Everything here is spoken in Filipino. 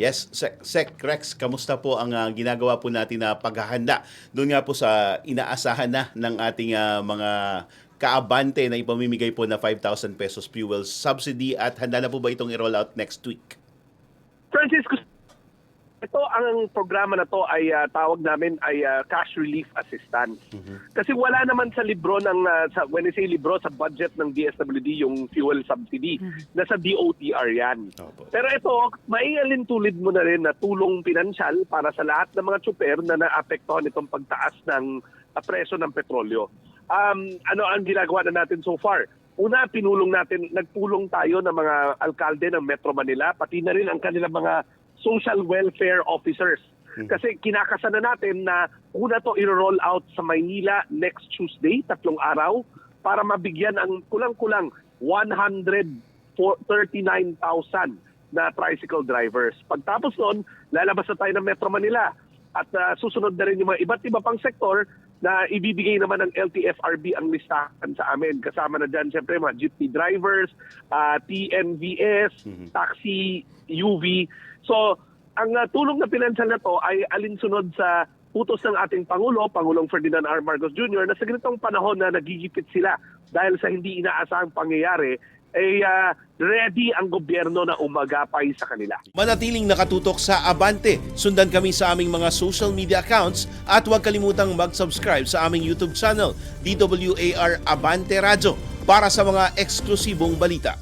Yes, Sec Rex, kamusta po ang ginagawa po natin na paghahanda doon nga po sa inaasahan na ng ating mga kaabante na ipamimigay po na 5,000 pesos fuel subsidy at handa na po ba itong i-roll out next week? Francisco, ito ang programa na to ay tawag namin ay cash relief assistance. Kasi wala naman sa libro ng when I say libro sa budget ng DSWD yung fuel subsidy. Nasa DOTR 'yan. Pero ito, maialin tulid mo na rin na tulong pinansyal para sa lahat ng mga tsuper na naapektuhan itong pagtaas ng presyo ng petrolyo. Ano ang ginagawa na natin so far? Una, nagpulong tayo ng mga alkalde ng Metro Manila, pati na rin ang kanilang mga social welfare officers. Kasi kinakasana natin na una to i-roll out sa Maynila next Tuesday, 3 araw, para mabigyan ang kulang-kulang 139,000 na tricycle drivers. Pagtapos noon, lalabas na tayo ng Metro Manila at susunod na rin yung mga iba't iba pang sektor na ibibigay naman ng LTFRB ang listahan sa amin. Kasama na dyan, siyempre, mga jeepney drivers, TNVS, taxi, UV. So, ang tulong na pinansyal na to ay alinsunod sa utos ng ating Pangulo, Pangulong Ferdinand R. Marcos Jr., na sa ganitong panahon na nagigipit sila dahil sa hindi inaasahang pangyayari, ay ready ang gobyerno na umagapay sa kanila. Manatiling nakatutok sa Abante. Sundan kami sa aming mga social media accounts at huwag kalimutang mag-subscribe sa aming YouTube channel, DWAR Abante Radyo, para sa mga eksklusibong balita.